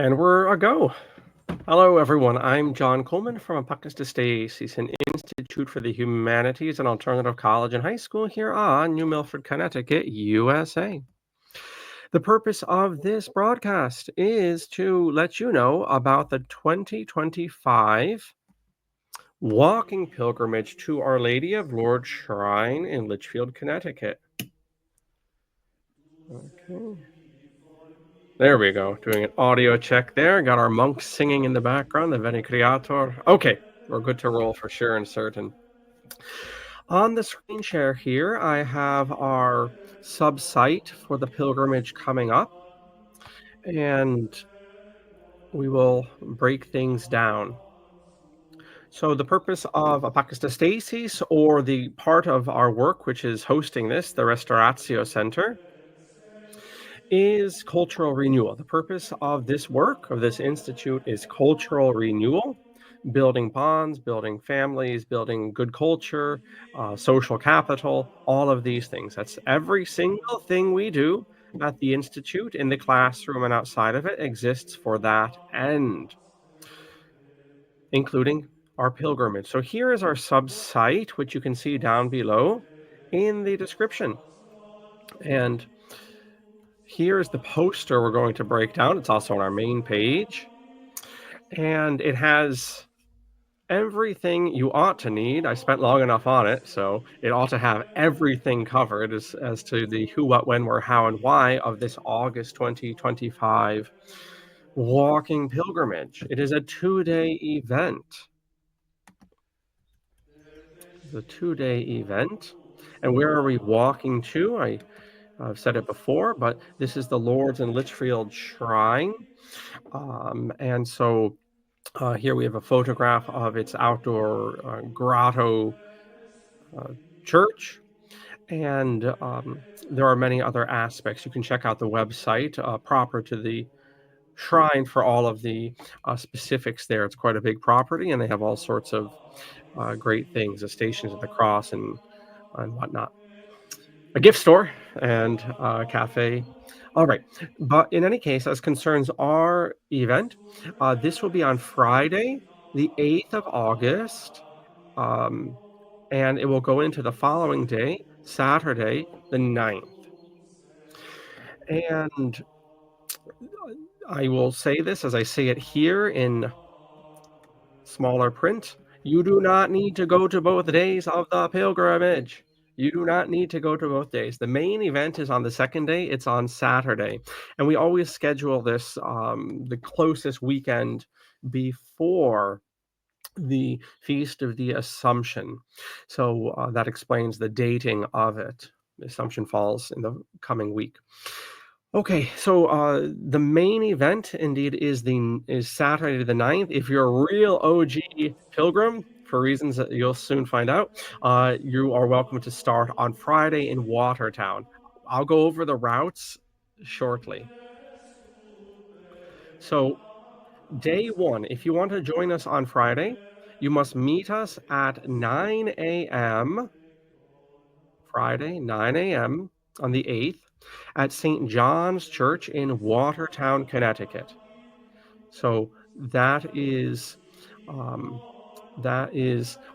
And we're a go. Hello, everyone. I'm John Coleman from Institute for the Humanities and Alternative College and High School here on New Milford, Connecticut, USA. The purpose of this broadcast is to let you know about the 2025 walking pilgrimage to Our Lady of Lourdes Shrine in Litchfield, Connecticut. Okay. There we go. Doing an audio check there. Got our monks singing in the background, the Veni Creator. Okay, we're good to roll for sure and certain. On the screen share here, I have our sub-site for the pilgrimage coming up, and we will break things down. So the purpose of Apocatastasис, or the part of our work which is hosting this, the Restauratio Center, is cultural renewal. The purpose of this work, of this institute, is cultural renewal, building bonds, building families, building good culture, social capital, all of these things. That's every single thing we do at the institute, in the classroom and outside of it, exists for that end, including our pilgrimage. So here is our sub-site, which you can see down below in the description. And here is the poster we're going to break down. It's also on our main page. And it has everything you ought to need. I spent long enough on it, so it ought to have everything covered as to the who, what, when, where, how, and why of this August 2025 walking pilgrimage. It is a 2-day event. It's a 2-day event. And where are we walking to? I've said it before, but this is the Lourdes and Litchfield Shrine. And so here we have a photograph of its outdoor grotto church. And there are many other aspects. You can check out the website proper to the shrine for all of the specifics there. It's quite a big property, and they have all sorts of great things, the Stations of the Cross and whatnot. A gift store and a cafe. All right. But in any case, as concerns our event, this will be on Friday, the 8th of August, and it will go into the following day, Saturday, the 9th. And I will say this as I say it here in smaller print. You do not need to go to both days of the pilgrimage. You do not need to go to both days. The main event is on the second day. It's on Saturday. And we always schedule this the closest weekend before the Feast of the Assumption. So that explains the dating of it. The Assumption falls in the coming week. Okay, so the main event indeed is Saturday the 9th. If you're a real OG pilgrim, for reasons that you'll soon find out, you are welcome to start on Friday in Watertown. I'll go over the routes shortly. So day one, if you want to join us on Friday, you must meet us at 9 a.m. Friday, 9 a.m. on the 8th at St. John's Church in Watertown, Connecticut. So that is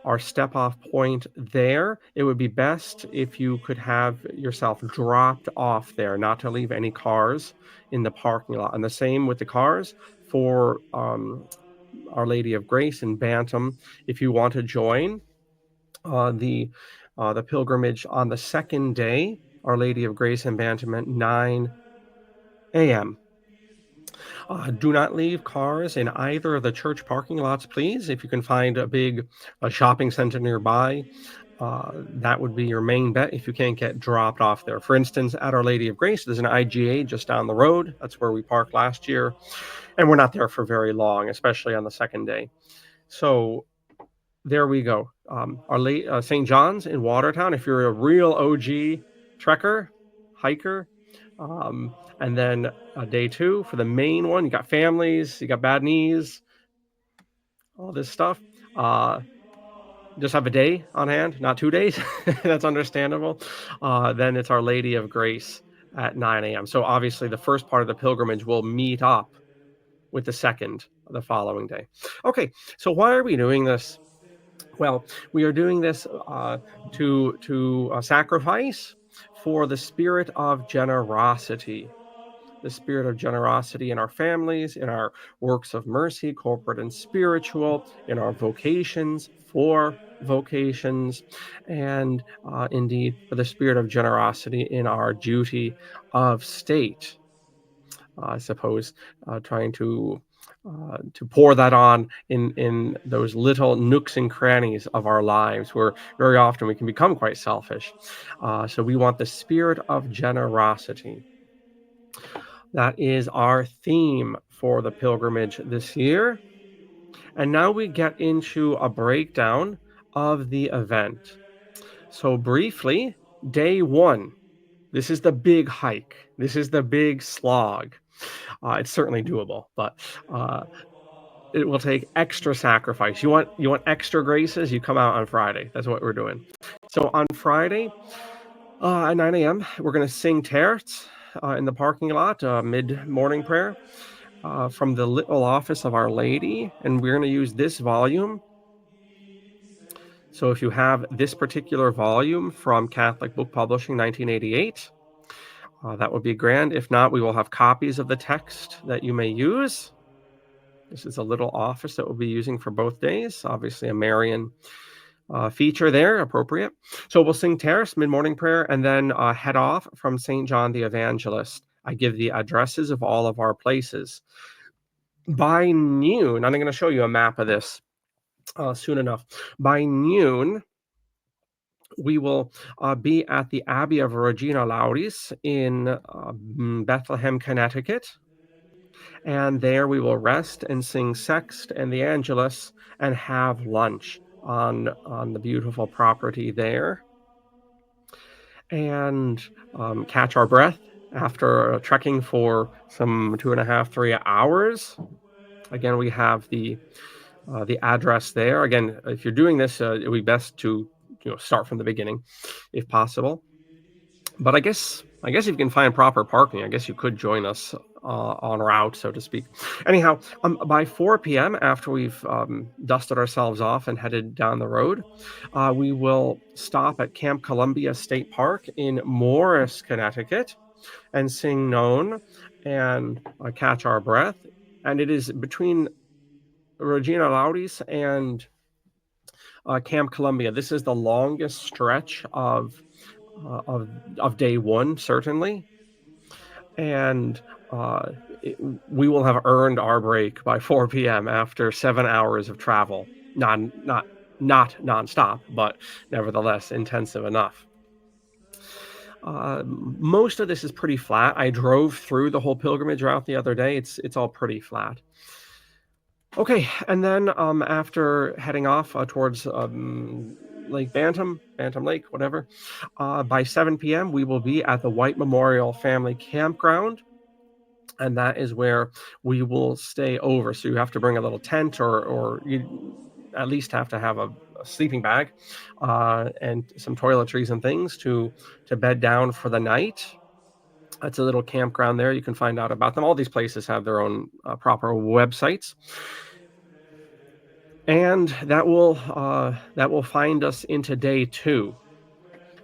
our step-off point there. It would be best if you could have yourself dropped off there, not to leave any cars in the parking lot. And the same with the cars for Our Lady of Grace in Bantam. If you want to join the pilgrimage on the second day, Our Lady of Grace in Bantam at 9 a.m. Do not leave cars in either of the church parking lots, please. If you can find a big shopping center nearby, that would be your main bet if you can't get dropped off there. For instance, at Our Lady of Grace, there's an IGA just down the road. That's where we parked last year, and we're not there for very long, especially on the second day. So there we go. St. John's in Watertown, if you're a real OG trekker, hiker. And then day two for the main one, you got families, you got bad knees, all this stuff. Just have a day on hand, not 2 days. That's understandable. Then it's Our Lady of Grace at 9 a.m. So obviously the first part of the pilgrimage will meet up with the second the following day. Okay, so why are we doing this? Well, we are doing this to sacrifice for the spirit of generosity in our families, in our works of mercy, corporate and spiritual, in our vocations, for vocations, and indeed for the spirit of generosity in our duty of state. I suppose trying to pour that on in those little nooks and crannies of our lives where very often we can become quite selfish. So we want the spirit of generosity. That is our theme for the pilgrimage this year. And now we get into a breakdown of the event. So, briefly, day one. This is the big hike. This is the big slog. It's certainly doable, but uh, it will take extra sacrifice. You want extra graces? You come out on Friday. That's what we're doing. So on Friday, at 9 a.m., we're going to sing terts in the parking lot, mid morning prayer from the little office of Our Lady, and we're going to use this volume. So if you have this particular volume from Catholic Book Publishing, 1988, that would be grand. If not, we will have copies of the text that you may use. This is a little office that we'll be using for both days. Obviously, a Marian feature there, appropriate. So we'll sing Terce, mid-morning prayer, and then head off from St. John the Evangelist. I give the addresses of all of our places. By noon, I'm going to show you a map of this soon enough. By noon, we will be at the Abbey of Regina Lauris in Bethlehem, Connecticut. And there we will rest and sing Sext and the Angelus and have lunch on the beautiful property there. And catch our breath after trekking for some 2.5, 3 hours. Again, we have the address there. Again, if you're doing this, it would be best to start from the beginning, if possible. But I guess if you can find proper parking, I guess you could join us en route, so to speak. Anyhow, by 4 p.m., after we've dusted ourselves off and headed down the road, we will stop at Camp Columbia State Park in Morris, Connecticut, and sing Known and catch our breath. And it is between Regina Lauris and Camp Columbia. This is the longest stretch of day one, certainly, and we will have earned our break by 4 p.m. after 7 hours of travel. Not nonstop, but nevertheless intensive enough. Most of this is pretty flat. I drove through the whole pilgrimage route the other day. It's all pretty flat. Okay, and then after heading off towards Lake Bantam Lake, whatever, by 7 p.m. we will be at the White Memorial Family Campground, and that is where we will stay over. So you have to bring a little tent, or you at least have to have a sleeping bag and some toiletries and things to bed down for the night. It's a little campground there. You can find out about them. All these places have their own proper websites. And that will find us into day two.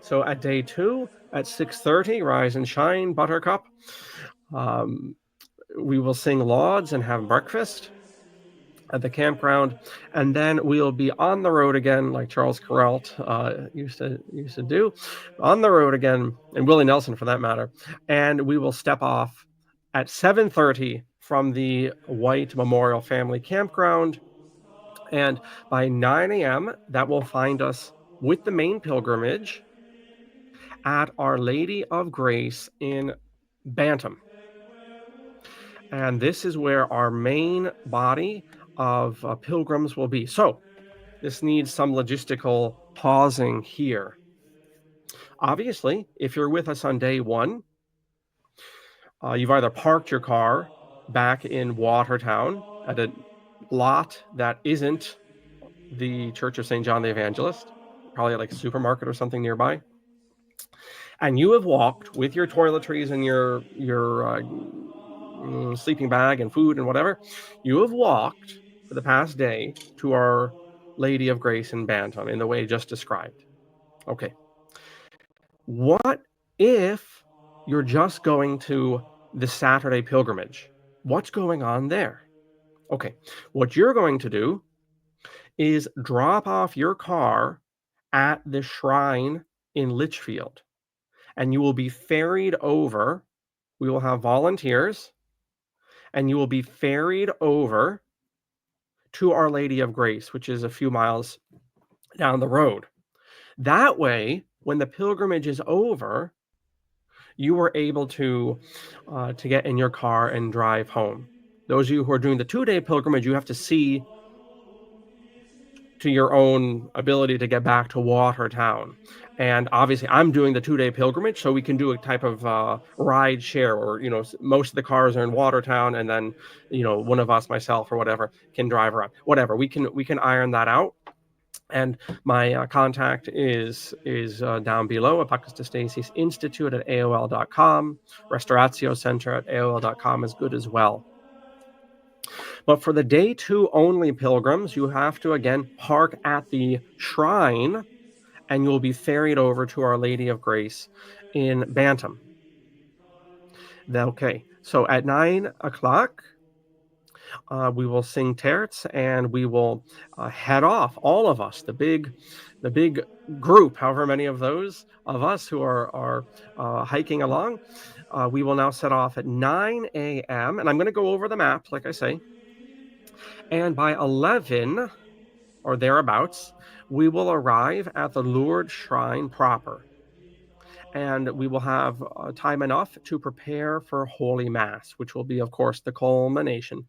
So at day two, at 6:30, rise and shine, Buttercup. We will sing lauds and have breakfast at the campground, and then we'll be on the road again, like Charles Kuralt used to do, on the road again, and Willie Nelson for that matter. And we will step off at 7:30 from the White Memorial Family Campground. And by 9 a.m., that will find us with the main pilgrimage at Our Lady of Grace in Bantam. And this is where our main body of pilgrims will be. So this needs some logistical pausing here. Obviously, if you're with us on day one, you've either parked your car back in Watertown at a lot that isn't the Church of St. John the Evangelist, probably like a supermarket or something nearby, and you have walked with your toiletries and your sleeping bag and food and whatever. You have walked for the past day to Our Lady of Grace in Bantam in the way just described. Okay. What if you're just going to the Saturday pilgrimage? What's going on there? Okay. What you're going to do is drop off your car at the shrine in Litchfield, and you will be ferried over. We will have volunteers, and you will be ferried over to Our Lady of Grace, which is a few miles down the road. That way, when the pilgrimage is over, you were able to get in your car and drive home. Those of you who are doing the 2-day pilgrimage, you have to see to your own ability to get back to Watertown. And obviously, I'm doing the 2-day pilgrimage, so we can do a type of ride share, or most of the cars are in Watertown, and then one of us, myself or whatever, can drive around. Whatever, we can iron that out. And my contact is down below. ApocatastasisInstitute at AOL.com. Restauratio Center at AOL.com is good as well. But for the day 2 only pilgrims, you have to again park at the shrine, and you'll be ferried over to Our Lady of Grace in Bantam. Okay, so at 9 o'clock, we will sing terts, and we will head off. All of us, the big group, however many of those of us who are hiking along, we will now set off at 9 a.m. And I'm going to go over the map, like I say. And by 11 or thereabouts, we will arrive at the Lourdes Shrine proper, and we will have time enough to prepare for Holy Mass, which will be, of course, the culmination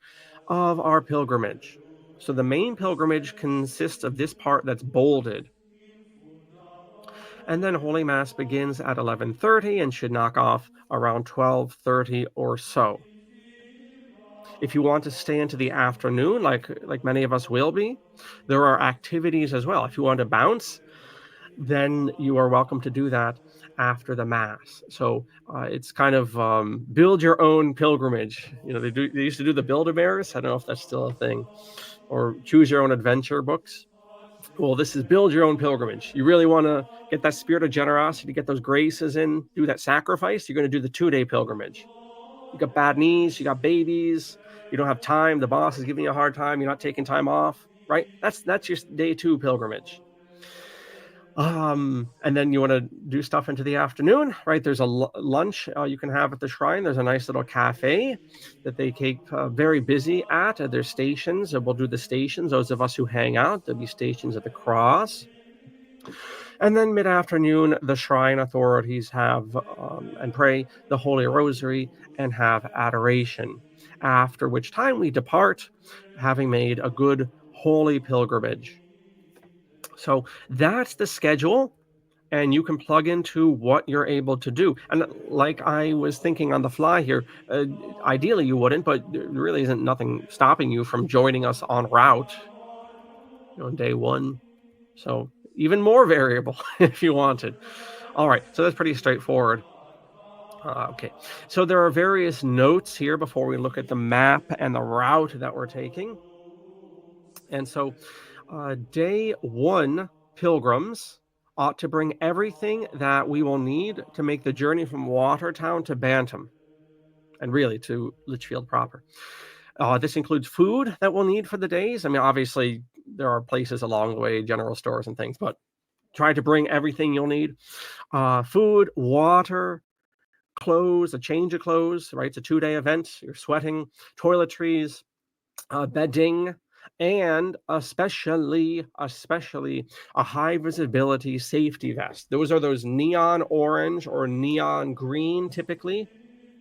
of our pilgrimage. So the main pilgrimage consists of this part that's bolded, and then Holy Mass begins at 11:30 and should knock off around 12:30 or so. If you want to stay into the afternoon, like many of us will be, there are activities as well. If you want to bounce, then you are welcome to do that after the mass. So it's kind of build your own pilgrimage. They used to do the Build-A-Bears. I don't know if that's still a thing, or choose your own adventure books. Well, this is build your own pilgrimage. You really want to get that spirit of generosity, to get those graces in, do that sacrifice. You're going to do the 2-day pilgrimage. You got bad knees, you got babies, you don't have time. The boss is giving you a hard time. You're not taking time off, right? That's your day 2 pilgrimage. And then you want to do stuff into the afternoon, right? There's a lunch you can have at the shrine. There's a nice little cafe that they keep very busy at. Their stations. We'll do the stations. Those of us who hang out, there'll be stations at the cross. And then mid-afternoon, the shrine authorities have and pray the Holy Rosary and have adoration. After which time we depart, having made a good holy pilgrimage. So that's the schedule, and you can plug into what you're able to do. And like I was thinking on the fly here, ideally you wouldn't, but there really isn't nothing stopping you from joining us en route, on day 1. So even more variable if you wanted. All right, so that's pretty straightforward. Okay, so there are various notes here before we look at the map and the route that we're taking. And so day 1 pilgrims ought to bring everything that we will need to make the journey from Watertown to Bantam, and really to Litchfield proper. This includes food that we'll need for the days. I mean, obviously, there are places along the way, general stores and things, but try to bring everything you'll need. Food, water, clothes, a change of clothes, right? It's a 2-day event. You're sweating, toiletries, bedding, and especially a high visibility safety vest. Those are those neon orange or neon green, typically,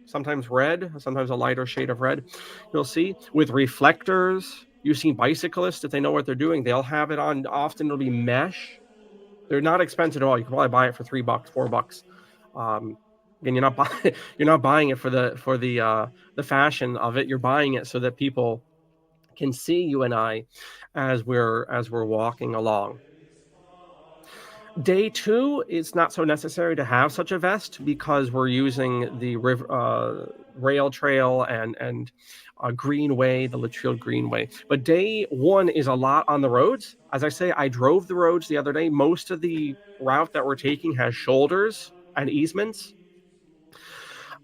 sometimes red, sometimes a lighter shade of red. You'll see with reflectors. You've seen bicyclists, if they know what they're doing, they'll have it on. Often it'll be mesh. They're not expensive at all. You can probably buy it for $3, $4. Again, you're not buying it for the fashion of it. You're buying it so that people can see you and I as we're walking along. Day 2, it's not so necessary to have such a vest because we're using the rail trail and greenway, the Litchfield Greenway. But day 1 is a lot on the roads. As I say, I drove the roads the other day. Most of the route that we're taking has shoulders and easements.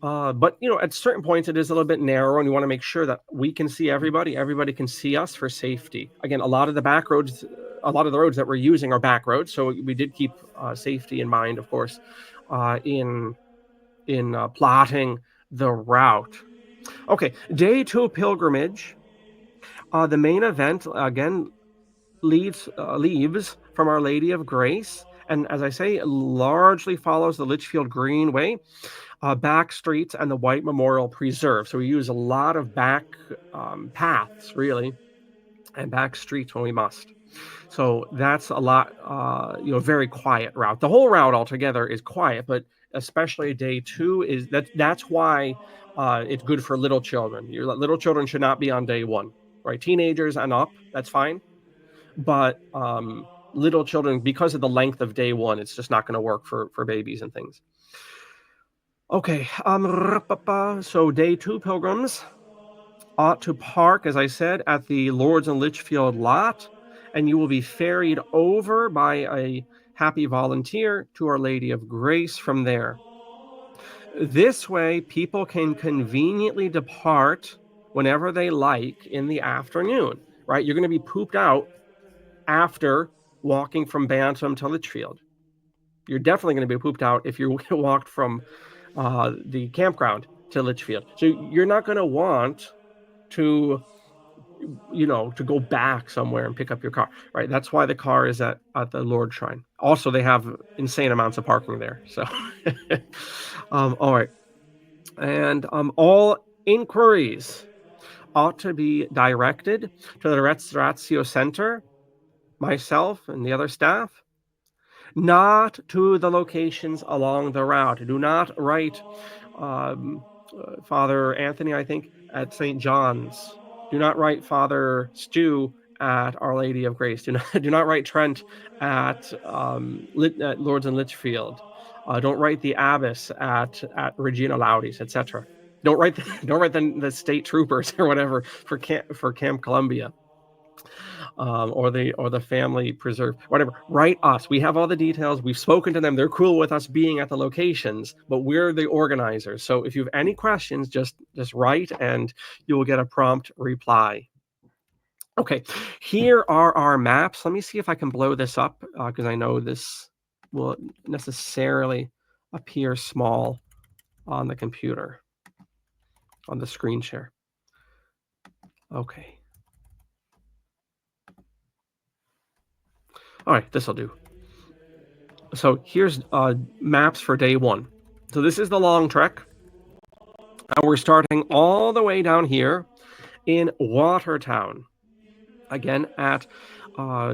But at certain points, it is a little bit narrow, and you want to make sure that we can see everybody. Everybody can see us for safety. Again, a lot of the back roads, a lot of the roads that we're using are back roads, so we did keep safety in mind, of course, in plotting the route. Okay, day 2 pilgrimage. The main event again leaves from Our Lady of Grace, and as I say, largely follows the Litchfield Greenway, back streets, and the White Memorial Preserve. So we use a lot of back paths, really, and back streets when we must. So that's a lot, very quiet route. The whole route altogether is quiet, but especially day 2 is that's why it's good for little children. Your little children should not be on day 1, right? Teenagers and up, that's fine, but little children, because of the length of day 1, it's just not going to work for babies and things. Okay, so day 2 pilgrims ought to park, as I said, at the Lords and Litchfield lot, and you will be ferried over by a happy volunteer to Our Lady of Grace from there. This way, people can conveniently depart whenever they like in the afternoon, right? You're going to be pooped out after walking from Bantam to Litchfield. You're definitely going to be pooped out if you walked from the campground to Litchfield. So you're not going to want to to go back somewhere and pick up your car, right? That's why the car is at the Lord Shrine. Also, they have insane amounts of parking there. So, all right, and all inquiries ought to be directed to the Restauratio Center, myself, and the other staff, not to the locations along the route. Do not write Father Anthony, I think, at St. John's. Do not write Father Stu at Our Lady of Grace. Do not write Trent at Lords and Litchfield. Don't write the abbess at Regina Laudis, etc. Don't write the state troopers or whatever for Camp Columbia, or the family preserve, whatever. Write us. We have all the details. We've spoken to them. They're cool with us being at the locations, but we're the organizers. So if you have any questions, just write, and you will get a prompt reply. Okay, here are our maps. Let me see if I can blow this up, because I know this will necessarily appear small on the computer, on the screen share. Okay. All right, this will do. So here's maps for day 1. So this is the long trek, and we're starting all the way down here in Watertown, again at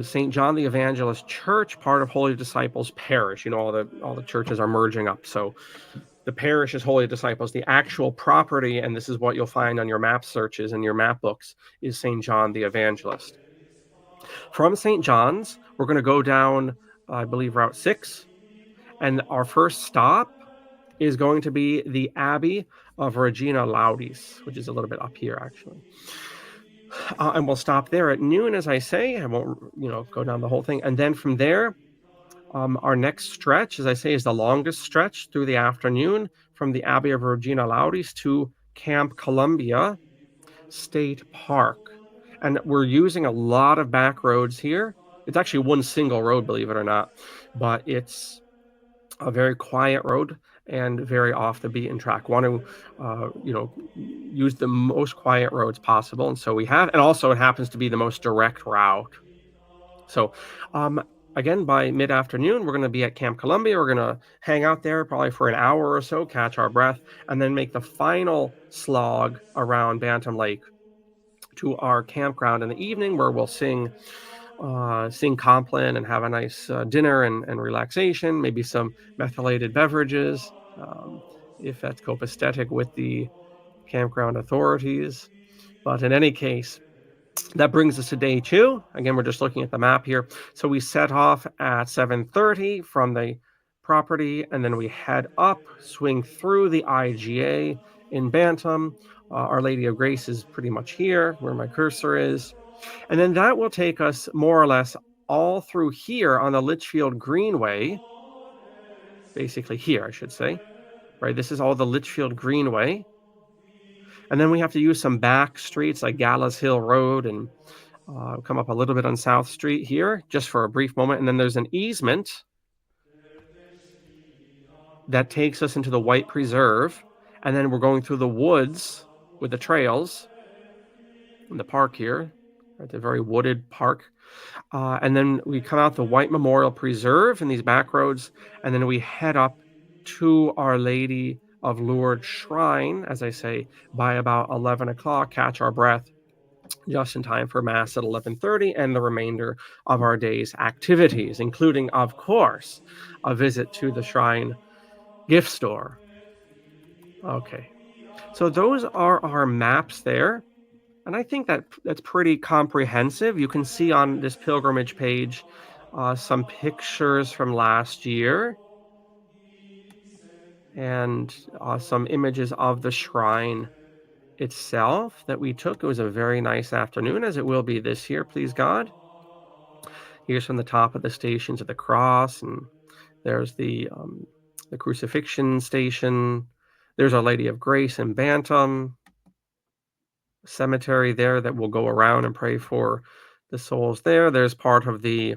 St. John the Evangelist Church, part of Holy Disciples Parish. All the churches are merging up, so the parish is Holy Disciples. The actual property, and this is what you'll find on your map searches and your map books, is St. John the Evangelist. From St. John's, we're going to go down, I believe, Route 6, and our first stop is going to be the Abbey of Regina Laudis, which is a little bit up here, actually. And we'll stop there at noon, as I say. I won't, go down the whole thing. And then from there, our next stretch, as I say, is the longest stretch through the afternoon, from the Abbey of Regina Laudis to Camp Columbia State Park. And we're using a lot of back roads here. It's actually one single road, believe it or not, but it's a very quiet road and very off the beaten track. Want to, use the most quiet roads possible, and so we have. And also, it happens to be the most direct route. So, again, by mid-afternoon, we're going to be at Camp Columbia. We're going to hang out there probably for an hour or so, catch our breath, and then make the final slog around Bantam Lake to our campground in the evening, where we'll sing Compline and have a nice dinner and relaxation, maybe some methylated beverages, if that's copacetic with the campground authorities. But in any case, That brings us to day 2. Again, we're just looking at the map here. So we set off at 7:30 from the property, and then we head up, swing through the IGA in Bantam. Our Lady of Grace is pretty much here where my cursor is. And then that will take us more or less all through here on the Litchfield Greenway, basically here, I should say, right? This is all the Litchfield Greenway. And then we have to use some back streets like Gallows Hill Road and come up a little bit on South Street here just for a brief moment. And then there's an easement that takes us into the White Preserve. And then we're going through the woods with the trails in the park here, right? The very wooded park. And then we come out the White Memorial Preserve in these back roads. And then we head up to Our Lady of Lourdes Shrine, as I say, by about 11 o'clock, catch our breath just in time for Mass at 11:30 and the remainder of our day's activities, including, of course, a visit to the shrine gift store. Okay, so those are our maps there, and I think that that's pretty comprehensive. You can see on this pilgrimage page some pictures from last year and some images of the shrine itself that we took. It was a very nice afternoon, as it will be this year, please God. Here's from the top of the station to the cross, and there's the crucifixion station. There's Our Lady of Grace in Bantam, cemetery there that we'll go around and pray for the souls there. There's part of the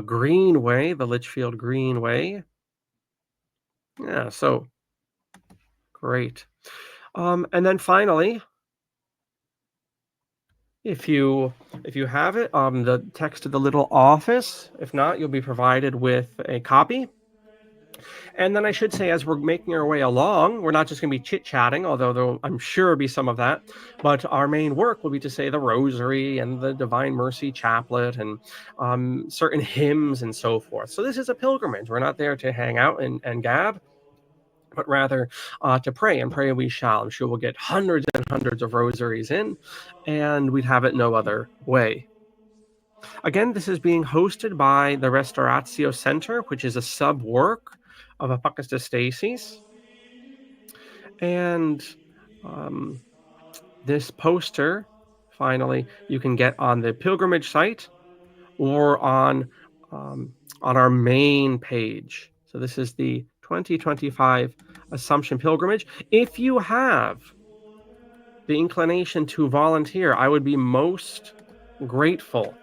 Greenway, the Litchfield Greenway. Yeah, so great. And then finally, if you have it, the text of the little office. If not, you'll be provided with a copy. And then I should say, as we're making our way along, we're not just going to be chit-chatting, although I'm sure be some of that, but our main work will be to say the Rosary and the Divine Mercy Chaplet and certain hymns and so forth. So this is a pilgrimage. We're not there to hang out and gab, but rather to pray, and pray we shall. I'm sure we'll get hundreds and hundreds of rosaries in, and we'd have it no other way. Again, this is being hosted by the Restauratio Center, which is a sub-work of Apocatastasис. And this poster, finally, you can get on the pilgrimage site or on our main page. So this is the 2025 Assumption Pilgrimage. If you have the inclination to volunteer, I would be most grateful.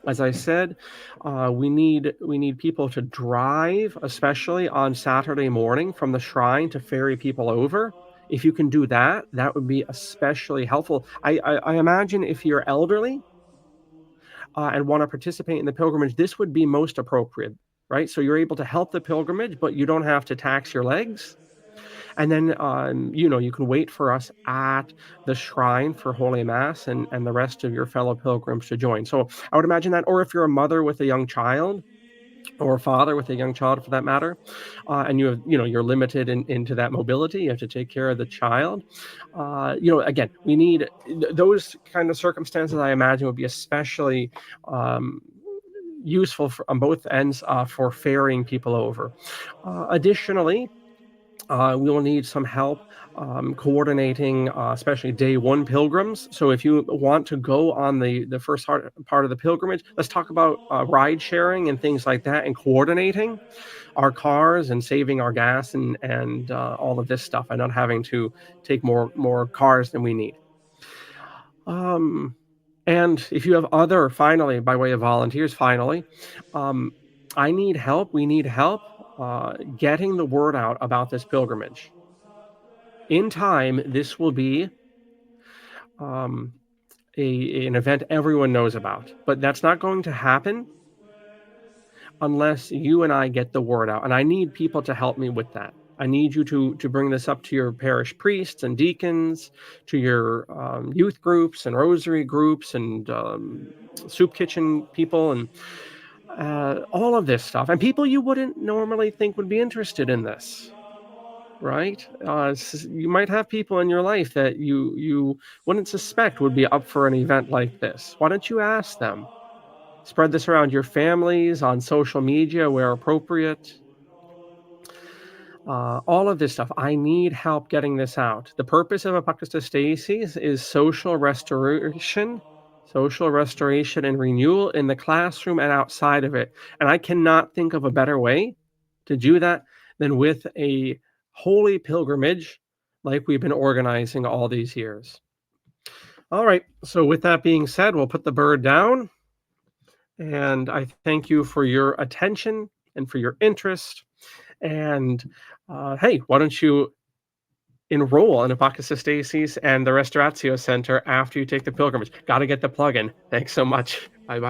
As I said, we need people to drive, especially on Saturday morning from the shrine to ferry people over. If you can do that, that would be especially helpful. I imagine if you're elderly and want to participate in the pilgrimage, this would be most appropriate, right? So you're able to help the pilgrimage, but you don't have to tax your legs. And then, you can wait for us at the shrine for Holy Mass and the rest of your fellow pilgrims to join. So I would imagine that, or if you're a mother with a young child, or a father with a young child for that matter, and you're limited into that mobility, you have to take care of the child. Again, we need those kind of circumstances. I imagine would be especially useful on both ends for ferrying people over. Additionally, we will need some help coordinating, especially day one pilgrims. So if you want to go on the first part of the pilgrimage, let's talk about ride sharing and things like that, and coordinating our cars and saving our gas and all of this stuff, and not having to take more cars than we need. And if you have finally, by way of volunteers, I need help. We need help getting the word out about this pilgrimage. In time, this will be an event everyone knows about, but that's not going to happen unless you and I get the word out. And I need people to help me with that. I need you to bring this up to your parish priests and deacons, to your youth groups and rosary groups and soup kitchen people, and all of this stuff, and people you wouldn't normally think would be interested in this. right? You might have people in your life that you wouldn't suspect would be up for an event like this. Why don't you ask them? Spread this around your families on social media where appropriate. All of this stuff. I need help getting this out. The purpose of Apocatastasis's is social restoration and renewal in the classroom and outside of it. And I cannot think of a better way to do that than with a holy pilgrimage like we've been organizing all these years. All right. So with that being said, we'll put the bird down. And I thank you for your attention and for your interest. And hey, why don't you enroll in Apocatastasis's and the Restauratio Center after you take the pilgrimage? Got to get the plug in. Thanks so much. Bye bye.